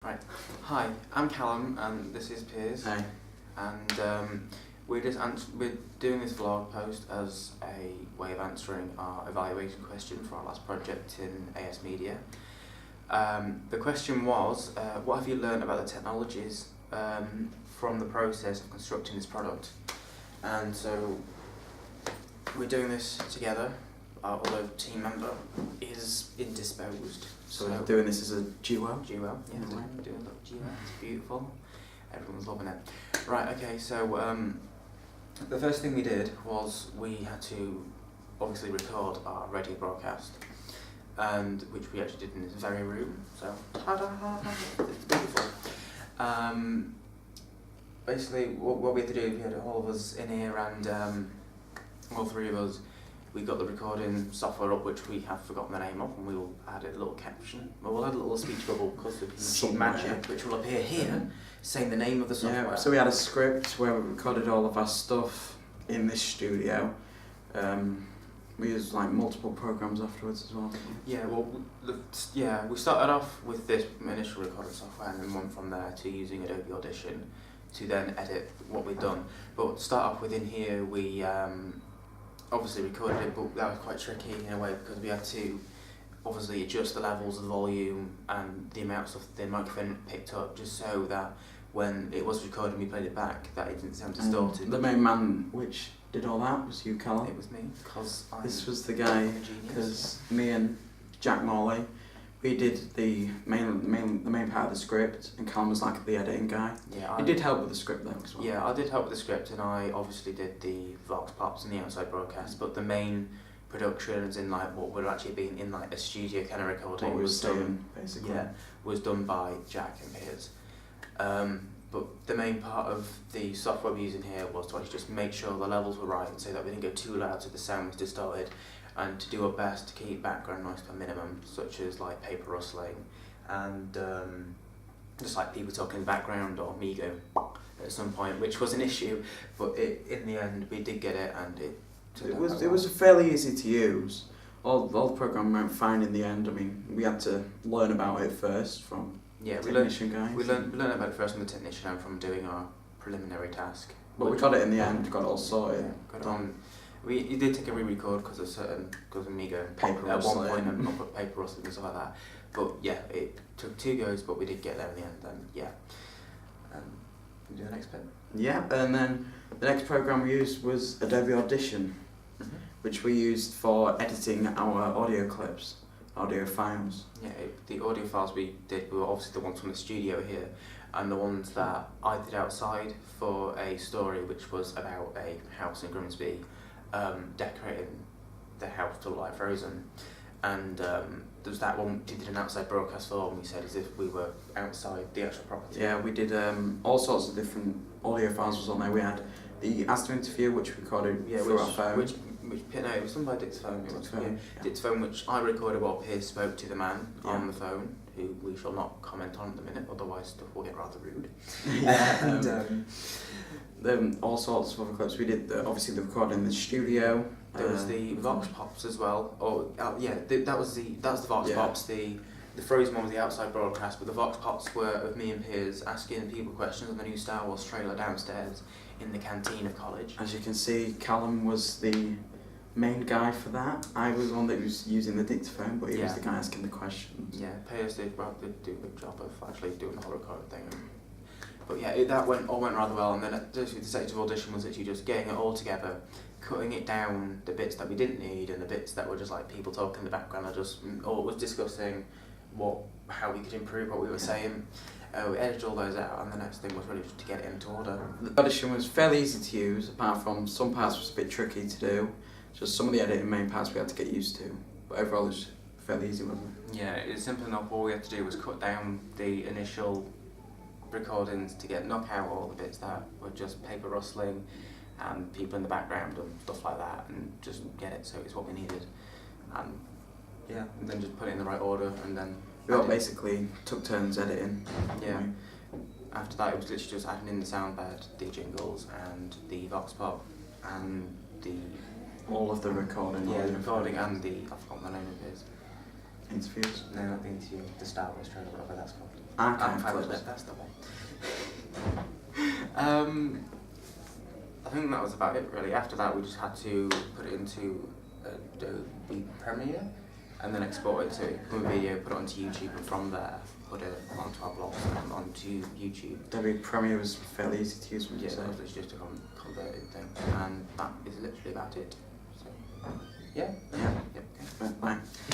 Right. Hi, I'm Callum, and this is Piers. Hi. And we're doing this vlog post as a way of answering our evaluation question for our last project in AS Media. The question was, what have you learned about the technologies from the process of constructing this product? And so we're doing this together. Our other team member is indisposed. So we're doing this as a duo? Duo, yeah, we're doing a little duo. It's beautiful. Everyone's loving it. Right, okay, so the first thing we did was we had to obviously record our radio broadcast, and which we actually did in this very room, so ta-da, it's beautiful. Basically, what we had to do, we had all of us in here, and all three of us, we got the recording software up, which we have forgotten the name of, and we will add a little caption. Well, we'll add a little speech bubble because of machine magic, which will appear here, saying the name of the software. Yeah, so we had a script where we recorded all of our stuff in this studio. We used like multiple programs afterwards as well. Yeah, well, we started off with this initial recording software and then went from there to using Adobe Audition to then edit what we'd done. But to start off with in here, we obviously recorded it, but that was quite tricky in a way because we had to obviously adjust the levels of the volume and the amounts of the microphone picked up, just so that when it was recorded and we played it back, that it didn't sound distorted. The main man which did all that was you, Callum. It was me, because this was the guy, because me and Jack Morley, we did the main part of the script, and Callum was like the editing guy. Yeah, he did help with the script though as well. Yeah, I did help with the script, and I obviously did the vox pops and the outside broadcast, but the main productions in like what would actually be in like a studio kind of recording was done basically. Yeah, was done by Jack and Piers. But the main part of the software we're using here was to actually just make sure the levels were right, so that we didn't go too loud so the sound was distorted, and to do our best to keep background noise to a minimum, such as like paper rustling and just like people talking in the background or me going at some point, which was an issue, but in the end we did get it, and it was fairly easy to use. All the program went fine in the end. I mean, we had to learn about it first from technician guys. We learned about it first from the technician and from doing our preliminary task. But we got it in the end, got it all sorted. Yeah, got it on. You did take a re-record because of me going paper at one point and not put paper rustling and stuff like that. But yeah, it took 2 goes, but we did get there in the end. And yeah, we do the next bit. Yeah, and then the next program we used was Adobe Audition, which we used for editing our audio clips, audio files. Yeah, the audio files we did were obviously the ones from the studio here, and the ones that I did outside for a story which was about a house in Grimsby, decorating the house to look like Frozen. And there was that one we did an outside broadcast for, and we said as if we were outside the actual property. Yeah, we did all sorts of different audio files was on there. We had the Aston interview, which we recorded through our phone. It was done by Dick's phone. Dick's phone, which I recorded while Piers spoke to the man on the phone, who we shall not comment on at the minute, otherwise stuff will get rather rude. Then all sorts of other clips. We did obviously the recording in the studio. There was the vox pops as well. That was the vox pops. The Frozen one was the outside broadcast, but the vox pops were of me and Piers asking people questions on the new Star Wars trailer downstairs in the canteen of college. As you can see, Callum was the main guy for that. I was the one that was using the dictaphone, but he was the guy asking the questions. Yeah, Piers did do a good job of actually doing the whole recording thing. But yeah, that all went rather well, and then the stage of audition was actually just getting it all together, cutting it down, the bits that we didn't need and the bits that were just like people talking in the background, or was discussing how we could improve what we were saying. We edited all those out, and the next thing was really just to get it into order. The audition was fairly easy to use, apart from some parts was a bit tricky to do. Just some of the editing main parts we had to get used to, but overall it was fairly easy, wasn't it? Yeah, it was simple enough. All we had to do was cut down the initial recordings to knock out all the bits that were just paper rustling and people in the background and stuff like that, and just get it so it's what we needed. And then just put it in the right order, and then we all basically took turns editing. Yeah. After that, it was literally just adding in the sound bed, the jingles, and the vox pop, and all of the recording. Yeah, the recording and I forgot the name of his. interviews? No, not the interview, the Star Wars trailer, whatever that's called. Okay, That's the one. I think that was about it really. After that we just had to put it into Adobe Premiere and then export it to a video, put it onto YouTube, and from there put it onto our blogs and onto YouTube. Adobe Premiere was fairly easy to use, wouldn't you Yeah, say? that was just a converted thing, and that is literally about it. So, yeah. Yeah. Yep. Right, bye.